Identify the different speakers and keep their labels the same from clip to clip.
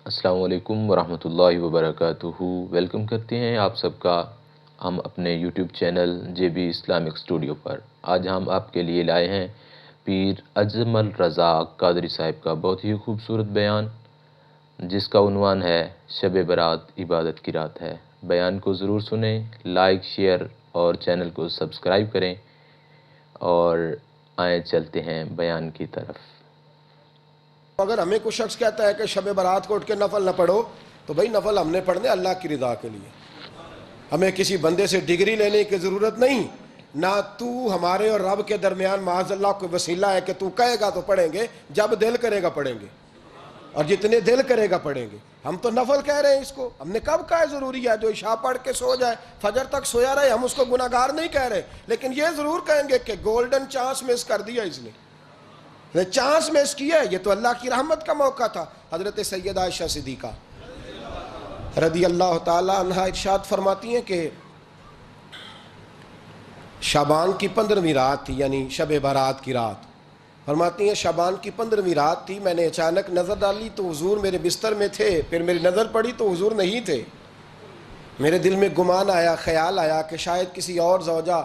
Speaker 1: السلام علیکم ورحمۃ اللہ وبرکاتہ۔ ویلکم کرتے ہیں آپ سب کا ہم اپنے YouTube channel J B Islamic studio پر۔ آج ہم آپ کے لیے لائے ہیں پیر اجمل رضا قادری صاحب کا بہت ہی خوبصورت بیان، جس کا عنوان ہے شب برات عبادت کی رات ہے۔ بیان کو ضرور سنیں، لائک، شیئر اور چینل کو سبسکرائب کریں، اور آئیں چلتے ہیں بیان کی طرف۔
Speaker 2: اگر ہمیں کوئی شخص کہتا ہے کہ شب برات کو اٹھ کے نفل نہ پڑھو، تو بھائی نفل ہم نے پڑھنے اللہ کی رضا کے لیے، ہمیں کسی بندے سے ڈگری لینے کی ضرورت نہیں، نہ تو ہمارے اور رب کے درمیان معاذ اللہ کوئی وسیلہ ہے کہ تو کہے گا تو پڑھیں گے، جب دل کرے گا پڑھیں گے، اور جتنے دل کرے گا پڑھیں گے۔ ہم تو نفل کہہ رہے ہیں اس کو، ہم نے کب کہا ہے ضروری ہے؟ جو عشاء پڑھ کے سو جائے، فجر تک سویا رہے، ہم اس کو گناہگار نہیں کہہ رہے، لیکن یہ ضرور کہیں گے کہ گولڈن چانس مس کر دیا اس نے، چانس مس کیا ہے، یہ تو اللہ کی رحمت کا موقع تھا۔ حضرت سیدہ عائشہ صدیقہ رضی اللہ تعالی عنہا ارشاد فرماتی ہیں کہ شعبان کی 15ویں رات تھی، یعنی شب برات کی رات، فرماتی ہیں شعبان کی 15ویں رات تھی، میں نے اچانک نظر ڈالی تو حضور میرے بستر میں تھے، پھر میری نظر پڑی تو حضور نہیں تھے، میرے دل میں گمان آیا، خیال آیا کہ شاید کسی اور زوجہ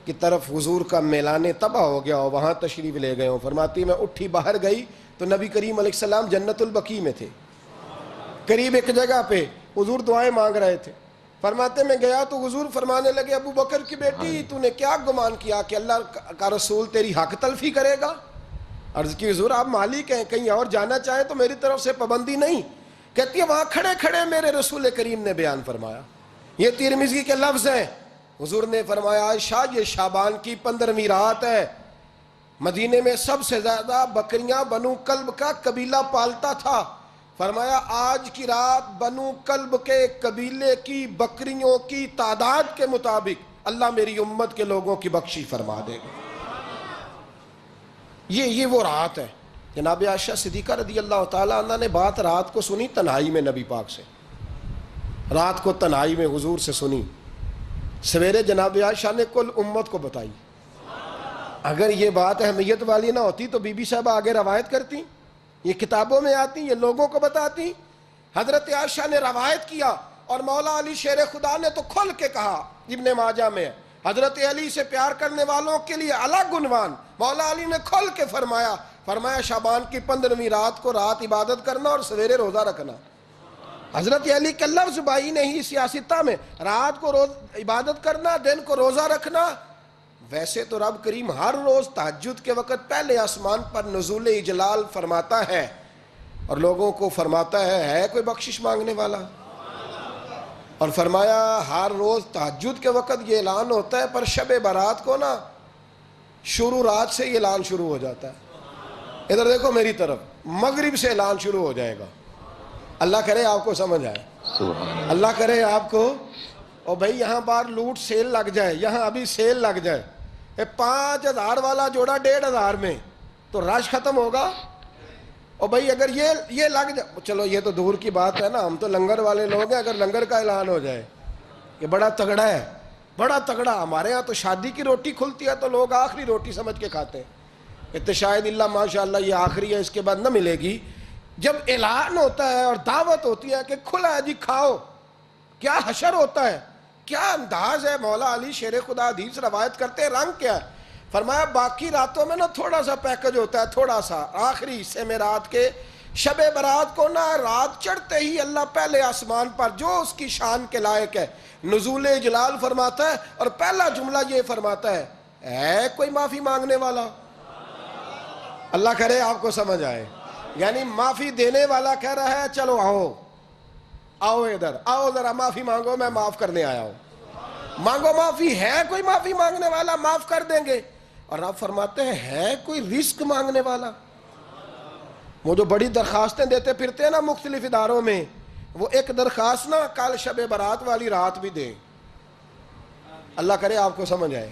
Speaker 2: کی طرف حضور کا میلان طبع ہو گیا ہو، وہاں تشریف لے گئے ہوں۔ فرماتی میں اٹھی باہر گئی تو نبی کریم علیہ السلام جنت البقیع میں تھے، قریب ایک جگہ پہ حضور دعائیں مانگ رہے تھے۔ فرماتے میں گیا تو حضور فرمانے لگے ابو بکر کی بیٹی تو نے کیا گمان کیا کہ اللہ کا رسول تیری حق تلفی کرے گا؟ عرض کی حضور آپ مالک ہیں، کہیں اور جانا چاہیں تو میری طرف سے پابندی نہیں۔ کہتی ہے وہاں کھڑے کھڑے میرے رسول کریم نے بیان فرمایا، یہ ترمذی کے لفظ ہیں، حضور نے فرمایا عائشہ یہ شعبان کی 15ویں رات ہے، مدینے میں سب سے زیادہ بکریاں بنو کلب کا قبیلہ پالتا تھا، فرمایا آج کی رات بنو کلب کے قبیلے کی بکریوں کی تعداد کے مطابق اللہ میری امت کے لوگوں کی بخشش فرما دے گا۔ یہ وہ رات ہے۔ جناب عائشہ صدیقہ رضی اللہ تعالی عنہ نے بات رات کو سنی تنہائی میں، نبی پاک سے رات کو تنہائی میں حضور سے سنی، سویرے جناب عائشہ نے کل امت کو بتائی۔ اگر یہ بات اہمیت والی نہ ہوتی تو بی بی صاحبہ آگے روایت کرتی، یہ کتابوں میں آتی، یہ لوگوں کو بتاتی۔ حضرت عائشہ نے روایت کیا اور مولا علی شیر خدا نے تو کھل کے کہا، ابن ماجہ میں حضرت علی سے پیار کرنے والوں کے لیے الگ عنوان، مولا علی نے کھل کے فرمایا شعبان کی 15ویں رات کو رات عبادت کرنا اور سویرے روزہ رکھنا۔ حضرت علی کے لفظ بائی نے ہی سیاستہ میں رات کو روز عبادت کرنا، دن کو روزہ رکھنا۔ ویسے تو رب کریم ہر روز تہجد کے وقت پہلے آسمان پر نزول اجلال فرماتا ہے اور لوگوں کو فرماتا ہے کوئی بخشش مانگنے والا؟ اور فرمایا ہر روز تہجد کے وقت یہ اعلان ہوتا ہے، پر شب برات کو نا شروع رات سے یہ اعلان شروع ہو جاتا ہے۔ ادھر دیکھو میری طرف، مغرب سے اعلان شروع ہو جائے گا۔ اللہ کرے آپ کو سمجھ آئے،
Speaker 1: سبحان
Speaker 2: اللہ کرے آپ کو، اور بھائی یہاں بار لوٹ سیل لگ جائے، یہاں ابھی سیل لگ جائے، 5000 والا جوڑا 1500 میں، تو رش ختم ہوگا۔ اور بھائی اگر یہ لگ جائے، چلو یہ تو دور کی بات ہے نا، ہم تو لنگر والے لوگ ہیں، اگر لنگر کا اعلان ہو جائے کہ بڑا تگڑا ہے، بڑا تگڑا، ہمارے ہاں تو شادی کی روٹی کھلتی ہے تو لوگ آخری روٹی سمجھ کے کھاتے ہیں، تو شاید اللہ ماشاءاللہ یہ آخری ہے، اس کے بعد نہ ملے گی۔ جب اعلان ہوتا ہے اور دعوت ہوتی ہے کہ کھلا ہے جی کھاؤ، کیا حشر ہوتا ہے، کیا انداز ہے۔ مولا علی شیر خدا حدیث روایت کرتے ہیں، رنگ کیا ہے؟ فرمایا باقی راتوں میں نا تھوڑا سا پیکج ہوتا ہے، تھوڑا سا، آخری حصے میں رات کے شب برات کو نا رات چڑھتے ہی اللہ پہلے آسمان پر جو اس کی شان کے لائق ہے نزول جلال فرماتا ہے، اور پہلا جملہ یہ فرماتا ہے کوئی معافی مانگنے والا؟ اللہ کرے آپ کو سمجھ آئے، یعنی معافی دینے والا کہہ رہا ہے چلو آؤ ادھر آؤ ذرا معافی مانگو، میں معاف کرنے آیا ہوں، مانگو معافی، ہے کوئی معافی مانگنے والا؟ معاف کر دیں گے۔ اور آپ فرماتے ہیں ہے کوئی رزق مانگنے والا؟ وہ جو بڑی درخواستیں دیتے پھرتے ہیں نا مختلف اداروں میں، وہ ایک درخواست نا کل شب برات والی رات بھی دیں۔ اللہ کرے آپ کو سمجھ آئے۔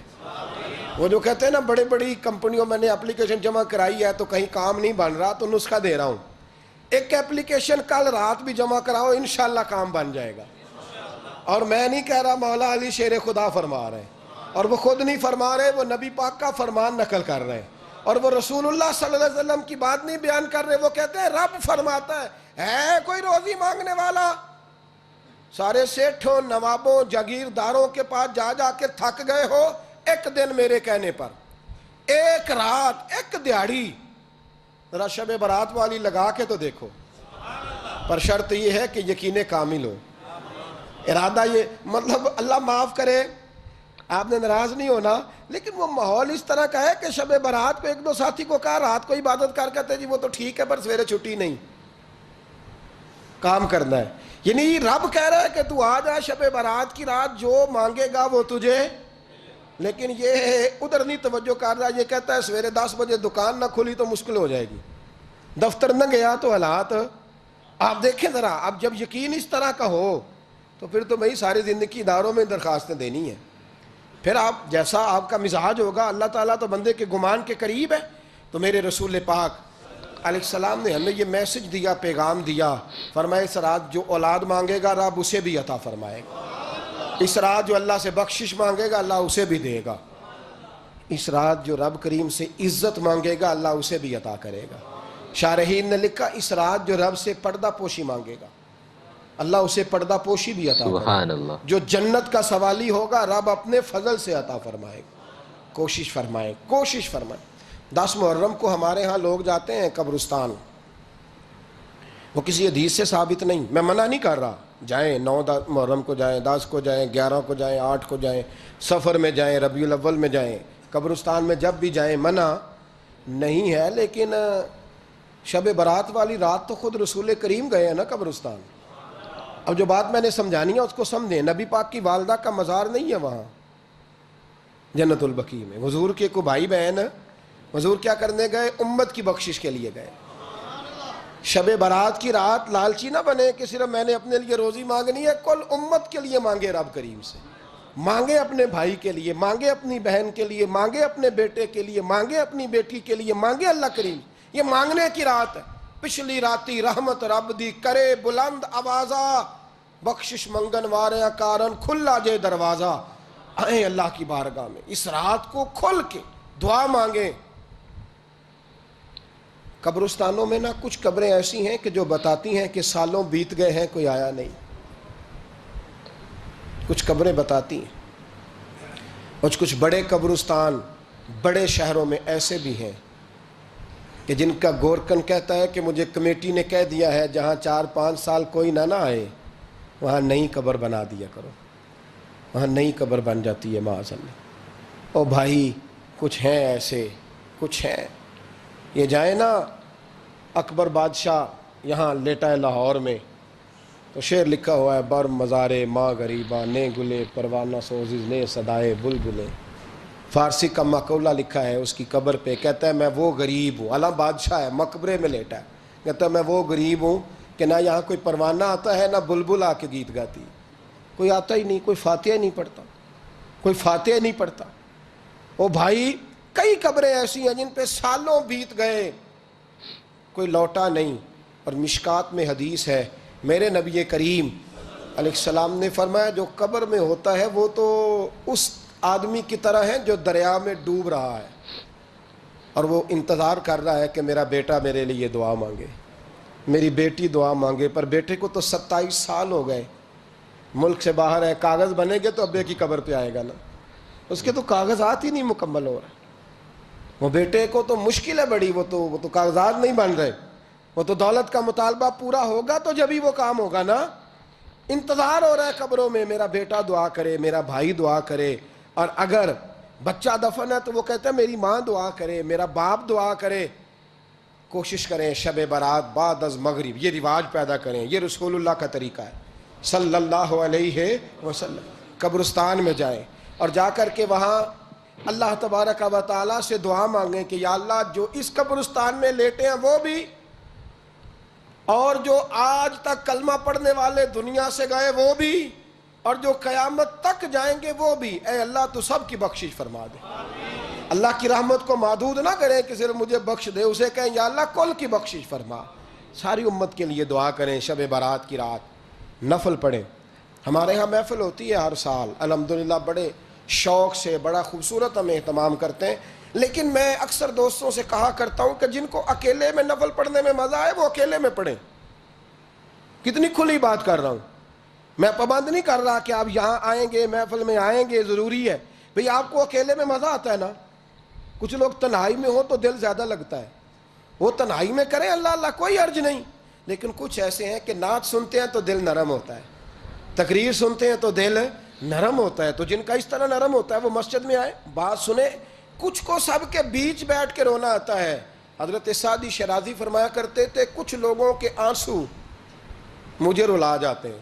Speaker 2: وہ جو کہتے ہیں نا بڑی بڑی کمپنیوں میں نے اپلیکیشن جمع کرائی ہے تو کہیں کام نہیں بن رہا تو نسخہ دے رہا ہوں، ایک اپلیکیشن کل رات بھی جمع کراؤ انشاءاللہ کام بن جائے گا۔ اور میں نہیں کہہ رہا، مولا علی شیر خدا فرما رہے ہیں، اور وہ خود نہیں فرما رہے، وہ نبی پاک کا فرمان نقل کر رہے ہیں۔ اور وہ رسول اللہ صلی اللہ علیہ وسلم کی بات نہیں بیان کر رہے، وہ کہتے ہیں رب فرماتا ہے کوئی روزی مانگنے والا؟ سارے سیٹھوں، نوابوں، جاگیرداروں کے پاس جا جا کے تھک گئے ہو، ایک دن میرے کہنے پر، ایک رات، ایک دیہڑی، ذرا شب برات والی لگا کے تو دیکھو۔ پر شرط یہ ہے کہ یقین کامل ہو، ارادہ یہ، مطلب اللہ معاف کرے، آپ نے ناراض نہیں ہونا، لیکن وہ ماحول اس طرح کا ہے کہ شب برات کو ایک دو ساتھی کو کہا رات کو عبادت کر کہتے جی وہ تو ٹھیک ہے پر سویرے چھٹی نہیں، کام کرنا ہے۔ یعنی رب کہہ رہا ہے کہ تو آ جا شب برات کی رات، جو مانگے گا وہ تجھے، لیکن یہ ادھر نہیں توجہ کر رہا، یہ کہتا ہے سویرے 10 بجے دکان نہ کھلی تو مشکل ہو جائے گی، دفتر نہ گیا تو حالات، آپ دیکھیں ذرا، اب جب یقین اس طرح کا ہو تو پھر تو بھائی ساری زندگی اداروں میں درخواستیں دینی ہیں، پھر آپ جیسا آپ کا مزاج ہوگا، اللہ تعالیٰ تو بندے کے گمان کے قریب ہے۔ تو میرے رسول پاک علیہ السلام نے ہمیں یہ میسج دیا، پیغام دیا، فرمائے اس رات جو اولاد مانگے گا رب اسے بھی عطا فرمائے گا، اس رات جو اللہ سے بخشش مانگے گا اللہ اسے بھی دے گا، اس رات جو رب کریم سے عزت مانگے گا اللہ اسے بھی عطا کرے گا۔ شارحین نے لکھا اس رات جو رب سے پردہ پوشی مانگے گا اللہ اسے پردہ پوشی بھی عطا
Speaker 1: سبحان
Speaker 2: کرے گا،
Speaker 1: اللہ۔
Speaker 2: جو جنت کا سوالی ہوگا رب اپنے فضل سے عطا فرمائے گا۔ کوشش فرمائیں، کوشش فرمائیں۔ 10 محرم کو ہمارے ہاں لوگ جاتے ہیں قبرستان، وہ کسی حدیث سے ثابت نہیں، میں منع نہیں کر رہا، جائیں، 9 محرم کو جائیں، 10 کو جائیں، 11 کو جائیں، 8 کو جائیں، سفر میں جائیں، ربیع الاول میں جائیں، قبرستان میں جب بھی جائیں، منع نہیں ہے، لیکن شب برات والی رات تو خود رسول کریم گئے ہیں نا قبرستان۔ اب جو بات میں نے سمجھانی ہے اس کو سمجھیں، نبی پاک کی والدہ کا مزار نہیں ہے وہاں جنت البقیع میں، حضور کے کو بھائی بہن، حضور کیا کرنے گئے؟ امت کی بخشش کے لیے گئے۔ شب برات کی رات لالچی نہ بنے کہ صرف میں نے اپنے لیے روزی مانگنی ہے، کل امت کے لیے مانگے، رب کریم سے مانگے، اپنے بھائی کے لیے مانگے، اپنی بہن کے لیے مانگے، اپنے بیٹے کے لیے مانگے، اپنی بیٹی کے لیے مانگے، اللہ کریم یہ مانگنے کی رات ہے۔ پچھلی راتی رحمت رب دی کرے بلند آوازہ، بخشش منگن واریاں کارن کھلا جے دروازہ، آئیں اللہ کی بارگاہ میں اس رات کو کھل کے دعا مانگیں۔ قبرستانوں میں نا کچھ قبریں ایسی ہیں کہ جو بتاتی ہیں کہ سالوں بیت گئے ہیں کوئی آیا نہیں، کچھ قبریں بتاتی ہیں، اور کچھ بڑے قبرستان بڑے شہروں میں ایسے بھی ہیں کہ جن کا گورکن کہتا ہے کہ مجھے کمیٹی نے کہہ دیا ہے جہاں 4-5 سال کوئی نہ آئے وہاں نئی قبر بنا دیا کرو، وہاں نئی قبر بن جاتی ہے معاذ اللہ۔ او بھائی کچھ ہیں ایسے، کچھ ہیں، یہ جائیں نا اکبر بادشاہ یہاں لیٹا ہے لاہور میں، تو شعر لکھا ہوا ہے، بر مزارے ماں غریباں نے گلے پروانہ سوزز نے صدائے بلبلے، فارسی کا مقولہ لکھا ہے اس کی قبر پہ، کہتا ہے میں وہ غریب ہوں، اعلیٰ بادشاہ ہے مقبرے میں لیٹا ہے، کہتا ہے میں وہ غریب ہوں کہ نہ یہاں کوئی پروانہ آتا ہے نہ بلبل آ کے گیت گاتی، کوئی آتا ہی نہیں، کوئی فاتحہ نہیں پڑھتا، کوئی فاتحہ نہیں پڑھتا۔ او بھائی کئی قبریں ایسی ہیں جن پہ سالوں بیت گئے کوئی لوٹا نہیں۔ اور مشکات میں حدیث ہے، میرے نبی کریم علیہ السلام نے فرمایا جو قبر میں ہوتا ہے وہ تو اس آدمی کی طرح ہے جو دریا میں ڈوب رہا ہے اور وہ انتظار کر رہا ہے کہ میرا بیٹا میرے لیے دعا مانگے، میری بیٹی دعا مانگے، پر بیٹے کو تو 27 سال ہو گئے، ملک سے باہر ہے، کاغذ بنے گے تو ابے کی قبر پہ آئے گا نا، اس کے تو کاغذات ہی نہیں مکمل ہو رہے، وہ بیٹے کو تو مشکل ہے بڑی، وہ تو کاغذات نہیں بن رہے، وہ تو دولت کا مطالبہ پورا ہوگا تو جبھی وہ کام ہوگا نا۔ انتظار ہو رہا ہے قبروں میں میرا بیٹا دعا کرے، میرا بھائی دعا کرے، اور اگر بچہ دفن ہے تو وہ کہتا ہے میری ماں دعا کرے، میرا باپ دعا کرے۔ کوشش کریں شب برات بعد از مغرب یہ رواج پیدا کریں، یہ رسول اللہ کا طریقہ ہے صلی اللہ علیہ وسلم، قبرستان میں جائیں اور جا کر کے وہاں اللہ تبارک و تعالیٰ سے دعا مانگیں کہ یا اللہ جو اس قبرستان میں لیٹے ہیں وہ بھی، اور جو آج تک کلمہ پڑھنے والے دنیا سے گئے وہ بھی، اور جو قیامت تک جائیں گے وہ بھی، اے اللہ تو سب کی بخشش فرما دے۔ اللہ کی رحمت کو محدود نہ کریں کہ صرف مجھے بخش دے، اسے کہیں یا اللہ کل کی بخشش فرما۔ ساری امت کے لیے دعا کریں، شب برات کی رات نفل پڑھیں۔ ہمارے ہاں محفل ہوتی ہے ہر سال الحمدللہ، بڑے شوق سے، بڑا خوبصورت ہم اہتمام کرتے ہیں، لیکن میں اکثر دوستوں سے کہا کرتا ہوں کہ جن کو اکیلے میں نفل پڑھنے میں مزہ آئے وہ اکیلے میں پڑھیں. کتنی کھلی بات کر رہا ہوں. میں پابند نہیں کر رہا کہ آپ یہاں آئیں گے محفل میں آئیں گے ضروری ہے. بھئی آپ کو اکیلے میں مزہ آتا ہے نا. کچھ لوگ تنہائی میں ہو تو دل زیادہ لگتا ہے, وہ تنہائی میں کریں اللہ اللہ کوئی عرض نہیں. لیکن کچھ ایسے ہیں کہ نعت سنتے ہیں تو دل نرم ہوتا ہے, تقریر سنتے ہیں تو دل نرم ہوتا ہے. تو جن کا اس طرح نرم ہوتا ہے وہ مسجد میں آئے, بات سنیں. کچھ کو سب کے بیچ بیٹھ کے رونا آتا ہے. حضرت سعدی شیرازی فرمایا کرتے تھے کچھ لوگوں کے آنسو مجھے رلا جاتے ہیں.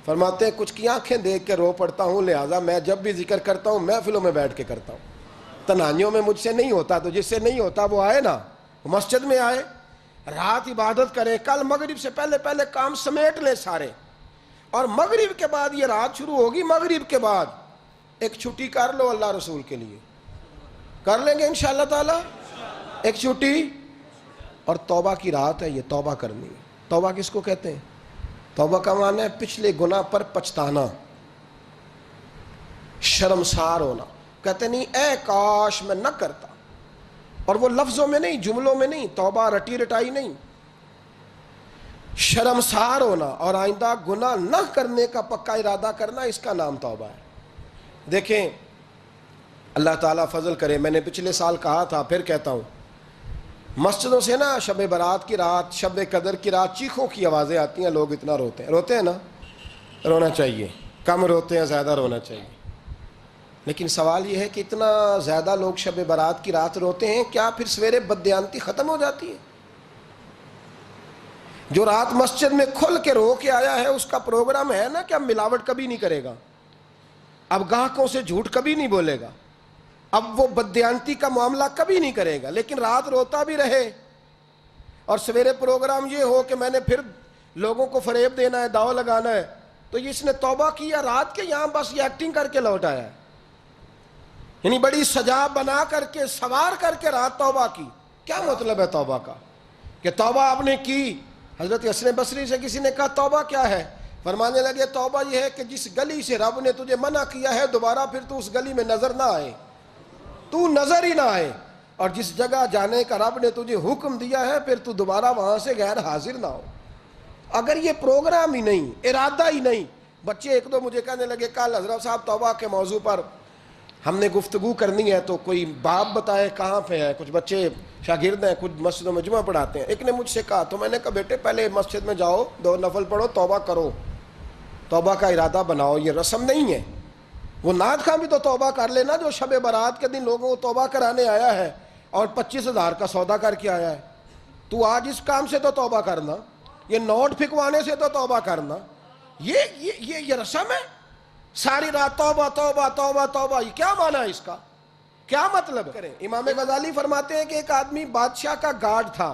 Speaker 2: فرماتے ہیں کچھ کی آنکھیں دیکھ کے رو پڑتا ہوں, لہٰذا میں جب بھی ذکر کرتا ہوں محفلوں میں بیٹھ کے کرتا ہوں. تنہائیوں میں مجھ سے نہیں ہوتا, تو جس سے نہیں ہوتا وہ آئے نا, مسجد میں آئے, رات عبادت کریں. کل مغرب سے پہلے پہلے کام سمیٹ لیں سارے, اور مغرب کے بعد یہ رات شروع ہوگی, مغرب کے بعد ایک چھٹی کر لو اللہ رسول کے لیے. کر لیں گے انشاءاللہ تعالی ایک چھٹی. اور توبہ کی رات ہے, یہ توبہ کرنی ہے. توبہ کس کو کہتے ہیں؟ توبہ کا معنی ہے پچھلے گناہ پر پچھتانا, شرمسار ہونا. کہتے نہیں اے کاش میں نہ کرتا, اور وہ لفظوں میں نہیں جملوں میں نہیں, توبہ رٹی رٹائی نہیں, شرمسار ہونا اور آئندہ گناہ نہ کرنے کا پکا ارادہ کرنا, اس کا نام توبہ ہے. دیکھیں اللہ تعالیٰ فضل کرے, میں نے پچھلے سال کہا تھا پھر کہتا ہوں, مسجدوں سے نا شب برات کی رات, شب قدر کی رات چیخوں کی آوازیں آتی ہیں, لوگ اتنا روتے ہیں نا. رونا چاہیے, کم روتے ہیں زیادہ رونا چاہیے. لیکن سوال یہ ہے کہ اتنا زیادہ لوگ شب برات کی رات روتے ہیں, کیا پھر سویرے بددیانتی ختم ہو جاتی ہے؟ جو رات مسجد میں کھل کے رو کے آیا ہے اس کا پروگرام ہے نا کہ اب ملاوٹ کبھی نہیں کرے گا, اب گاہکوں سے جھوٹ کبھی نہیں بولے گا, اب وہ بددیانتی کا معاملہ کبھی نہیں کرے گا. لیکن رات روتا بھی رہے اور سویرے پروگرام یہ ہو کہ میں نے پھر لوگوں کو فریب دینا ہے, داؤ لگانا ہے, تو اس نے توبہ کیا رات کے, یہاں بس یہ ایکٹنگ کر کے لوٹ آیا ہے. یعنی بڑی سجا بنا کر کے سوار کر کے رات توبہ کی. کیا مطلب ہے توبہ کا؟ کہ توبہ آپ نے کی. حضرت حسن بصری سے کسی نے کہا توبہ کیا ہے؟ فرمانے لگے توبہ یہ ہے کہ جس گلی سے رب نے تجھے منع کیا ہے دوبارہ پھر تو اس گلی میں نظر نہ آئے, تو نظر ہی نہ آئے. اور جس جگہ جانے کا رب نے تجھے حکم دیا ہے پھر تو دوبارہ وہاں سے غیر حاضر نہ ہو. اگر یہ پروگرام ہی نہیں, ارادہ ہی نہیں. بچے ایک دو مجھے کہنے لگے کل حضرت صاحب توبہ کے موضوع پر ہم نے گفتگو کرنی ہے, تو کوئی باپ بتائے کہاں پہ ہے. کچھ بچے شاگرد ہیں, کچھ مسجدوں میں جمعہ پڑھاتے ہیں. ایک نے مجھ سے کہا, تو میں نے کہا بیٹے پہلے مسجد میں جاؤ, 2 نفل پڑھو, توبہ کرو, توبہ کا ارادہ بناؤ. یہ رسم نہیں ہے. وہ نعت خواں بھی تو توبہ کر لینا جو شب برات کے دن لوگوں کو توبہ کرانے آیا ہے اور 25,000 کا سودا کر کے آیا ہے. تو آج اس کام سے تو توبہ کرنا, یہ نوٹ پھکوانے سے تو توبہ کرنا. یہ رسم ہے. ساری رات توبہ توبہ توبہ توبہ, یہ کیا معنی ہے اس کا؟ کیا مطلب کریں؟ امام غزالی فرماتے ہیں کہ ایک آدمی بادشاہ کا گارڈ تھا,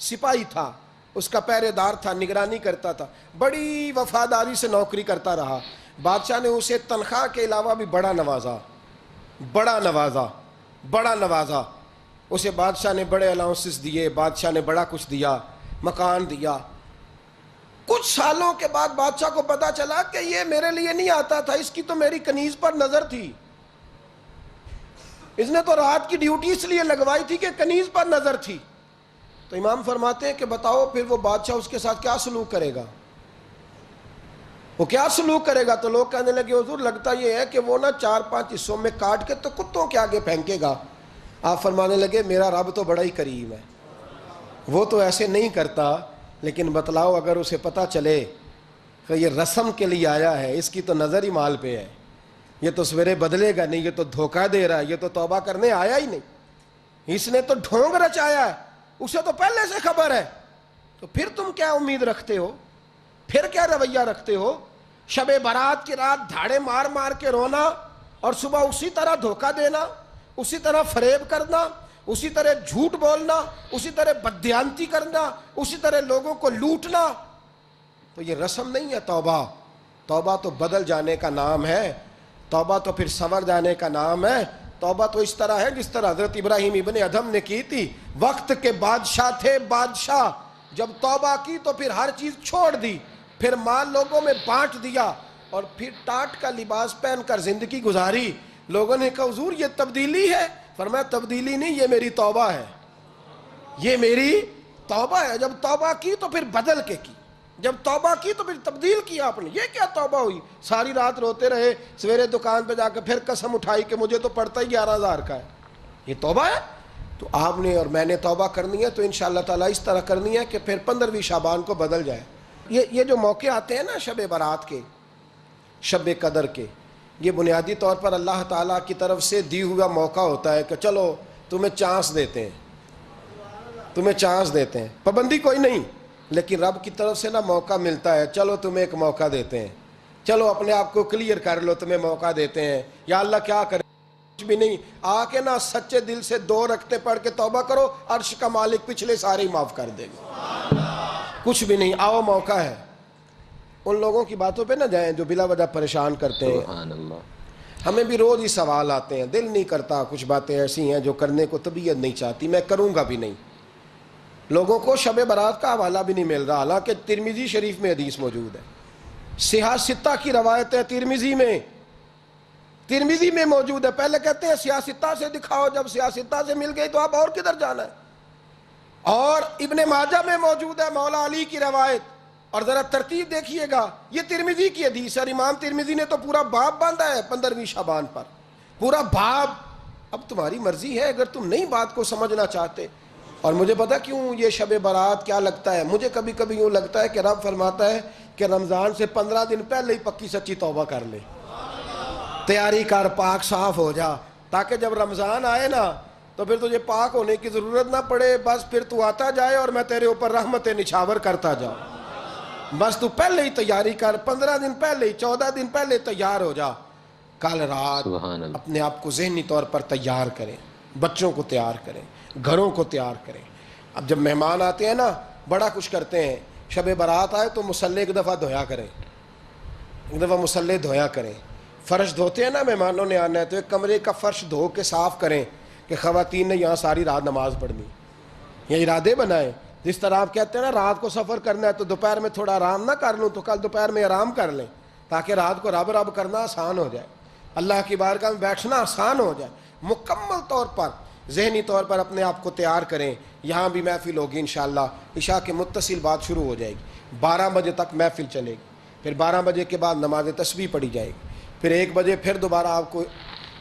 Speaker 2: سپاہی تھا, اس کا پہرے دار تھا, نگرانی کرتا تھا, بڑی وفاداری سے نوکری کرتا رہا. بادشاہ نے اسے تنخواہ کے علاوہ بھی بڑا نوازا. اسے بادشاہ نے بڑے الاؤنسز دیے, بادشاہ نے بڑا کچھ دیا, مکان دیا. کچھ سالوں کے بعد بادشاہ کو پتا چلا کہ یہ میرے لیے نہیں آتا تھا, اس کی تو میری کنیز پر نظر تھی, اس نے تو رات کی ڈیوٹی اس لیے لگوائی تھی کہ کنیز پر نظر تھی. تو امام فرماتے ہیں کہ بتاؤ پھر وہ بادشاہ اس کے ساتھ کیا سلوک کرے گا؟ وہ کیا سلوک کرے گا؟ تو لوگ کہنے لگے حضور لگتا یہ ہے کہ وہ نا 4-5 حصوں میں کاٹ کے تو کتوں کے آگے پھینکے گا. آپ فرمانے لگے میرا رب تو بڑا ہی کریم ہے, وہ تو ایسے نہیں کرتا. لیکن بتلاؤ اگر اسے پتا چلے کہ یہ رسم کے لیے آیا ہے, اس کی تو نظر ہی مال پہ ہے, یہ تو سویرے بدلے گا نہیں, یہ تو دھوکہ دے رہا ہے, یہ تو توبہ کرنے آیا ہی نہیں, اس نے تو ڈھونگ رچایا ہے, اسے تو پہلے سے خبر ہے, تو پھر تم کیا امید رکھتے ہو؟ پھر کیا رویہ رکھتے ہو؟ شب برات کی رات دھاڑے مار مار کے رونا اور صبح اسی طرح دھوکہ دینا, اسی طرح فریب کرنا, اسی طرح جھوٹ بولنا, اسی طرح بددیانتی کرنا, اسی طرح لوگوں کو لوٹنا. تو یہ رسم نہیں ہے توبہ. توبہ تو بدل جانے کا نام ہے, توبہ تو پھر سنور جانے کا نام ہے. توبہ تو اس طرح ہے جس طرح حضرت ابراہیم ابن ادھم نے کی تھی. وقت کے بادشاہ تھے بادشاہ, جب توبہ کی تو پھر ہر چیز چھوڑ دی, پھر مال لوگوں میں بانٹ دیا اور پھر ٹاٹ کا لباس پہن کر زندگی گزاری. لوگوں نے کہا حضور یہ تبدیلی ہے. فرمایا تبدیلی نہیں، یہ میری توبہ ہے، یہ میری توبہ ہے۔ جب توبہ کی تو پھر بدل کے کی، جب توبہ کی تو پھر تبدیل کیا آپ نے۔ یہ کیا توبہ ہوئی؟ ساری رات روتے رہے، سویرے دکان پہ جا کے پھر قسم اٹھائی کہ مجھے تو پڑتا ہی 11,000 کا ہے، یہ توبہ ہے؟ تو آپ نے اور میں نے توبہ کرنی ہے تو انشاءاللہ تعالیٰ اس طرح کرنی ہے کہ پھر 15ویں شعبان کو بدل جائے۔ یہ جو موقع آتے ہیں نا شب برات کے، شب قدر کے، یہ بنیادی طور پر اللہ تعالیٰ کی طرف سے دی ہوا موقع ہوتا ہے کہ چلو تمہیں چانس دیتے ہیں، تمہیں چانس دیتے ہیں، پابندی کوئی نہیں، لیکن رب کی طرف سے نا موقع ملتا ہے، چلو تمہیں ایک موقع دیتے ہیں، چلو اپنے آپ کو کلیئر کر لو، تمہیں موقع دیتے ہیں۔ یا اللہ کیا کرے؟ کچھ بھی نہیں، آ کے نا سچے دل سے 2 رکعتیں پڑھ کے توبہ کرو، عرش کا مالک پچھلے سارے ہی معاف کر دے گا۔ کچھ بھی نہیں، آؤ موقع ہے۔ ان لوگوں کی باتوں پہ نہ جائیں جو بلا وجہ پریشان کرتے ہیں۔
Speaker 1: سبحان اللہ۔
Speaker 2: ہمیں بھی روز ہی سوال آتے ہیں، دل نہیں کرتا، کچھ باتیں ایسی ہیں جو کرنے کو طبیعت نہیں چاہتی، میں کروں گا بھی نہیں۔ لوگوں کو شب برات کا حوالہ بھی نہیں مل رہا، حالانکہ ترمذی شریف میں حدیث موجود ہے، صحاح ستہ کی روایت ہے، ترمذی میں موجود ہے۔ پہلے کہتے ہیں صحاح ستہ سے دکھاؤ، جب صحاح ستہ سے مل گئی تو آپ اور کدھر جانا ہے؟ اور ابن ماجہ میں موجود ہے مولا علی کی روایت، اور ذرا ترتیب دیکھیے گا، یہ ترمذی کی حدیث ہے، اور امام ترمذی نے تو پورا باب باندھا ہے 15ویں شعبان پر، پورا باب۔ اب تمہاری مرضی ہے، اگر تم نہیں بات کو سمجھنا چاہتے۔ اور مجھے پتا کیوں یہ شب برات کیا لگتا ہے، مجھے کبھی کبھی یوں لگتا ہے کہ رب فرماتا ہے کہ رمضان سے 15 دن پہلے ہی پکی سچی توبہ کر لے، تیاری کر، پاک صاف ہو جا، تاکہ جب رمضان آئے نا تو پھر تجھے پاک ہونے کی ضرورت نہ پڑے، بس پھر تو آتا جائے اور میں تیرے اوپر رحمت نچھاور کرتا جاؤں۔ بس تو پہلے ہی تیاری کر، 15 دن پہلے ہی، 14 دن پہلے تیار ہو جا۔ کل رات
Speaker 1: سبحان اللہ۔
Speaker 2: اپنے آپ کو ذہنی طور پر تیار کریں، بچوں کو تیار کریں، گھروں کو تیار کریں۔ اب جب مہمان آتے ہیں نا بڑا کچھ کرتے ہیں، شب برات آئے تو مصلی ایک دفعہ دھویا کریں، ایک دفعہ مصلی دھویا کریں۔ فرش دھوتے ہیں نا، مہمانوں نے آنا ہے تو ایک کمرے کا فرش دھو کے صاف کریں کہ خواتین نے یہاں ساری رات نماز پڑھنی، یہ ارادے بنائیں۔ جس طرح آپ کہتے ہیں نا رات کو سفر کرنا ہے تو دوپہر میں تھوڑا آرام نہ کر لوں تو کل دوپہر میں آرام کر لیں، تاکہ رات کو رب رب کرنا آسان ہو جائے، اللہ کی بارگاہ میں بیٹھنا آسان ہو جائے۔ مکمل طور پر ذہنی طور پر اپنے آپ کو تیار کریں۔ یہاں بھی محفل ہوگی انشاءاللہ، عشاء کے متصل بعد شروع ہو جائے گی، 12 بجے تک محفل چلے گی، پھر 12 بجے کے بعد نماز تسبیح پڑھی جائے گی، پھر 1 بجے پھر دوبارہ آپ کو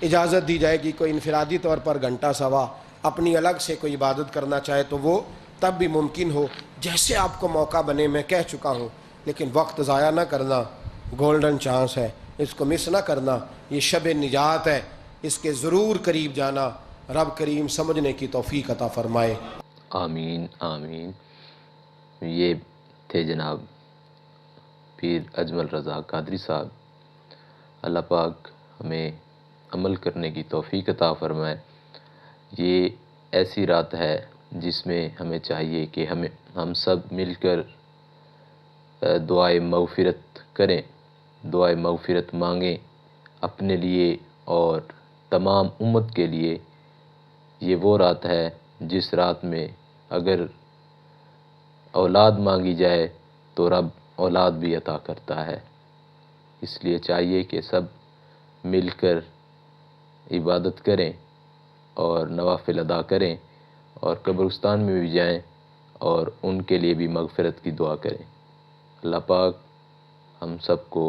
Speaker 2: اجازت دی جائے گی، کوئی انفرادی طور پر گھنٹہ سوا اپنی الگ سے کوئی عبادت کرنا چاہے تو وہ تب بھی ممکن ہو، جیسے آپ کو موقع بنے۔ میں کہہ چکا ہوں، لیکن وقت ضائع نہ کرنا، گولڈن چانس ہے، اس کو مس نہ کرنا، یہ شب نجات ہے، اس کے ضرور قریب جانا۔ رب کریم سمجھنے کی توفیق عطا فرمائے۔
Speaker 1: آمین آمین۔ یہ تھے جناب پیر اجمل رضا قادری صاحب، اللہ پاک ہمیں عمل کرنے کی توفیق عطا فرمائے۔ یہ ایسی رات ہے جس میں ہمیں چاہیے کہ ہم سب مل کر دعائے مغفرت کریں، دعائے مغفرت مانگیں اپنے لیے اور تمام امت کے لیے۔ یہ وہ رات ہے جس رات میں اگر اولاد مانگی جائے تو رب اولاد بھی عطا کرتا ہے، اس لیے چاہیے کہ سب مل کر عبادت کریں اور نوافل ادا کریں اور قبرستان میں بھی جائیں اور ان کے لیے بھی مغفرت کی دعا کریں۔ اللہ پاک ہم سب کو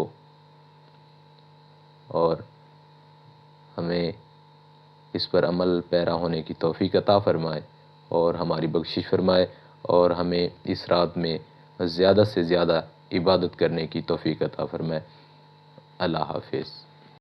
Speaker 1: اور ہمیں اس پر عمل پیرا ہونے کی توفیق عطا فرمائے اور ہماری بخشش فرمائے، اور ہمیں اس رات میں زیادہ سے زیادہ عبادت کرنے کی توفیق عطا فرمائے۔ اللہ حافظ۔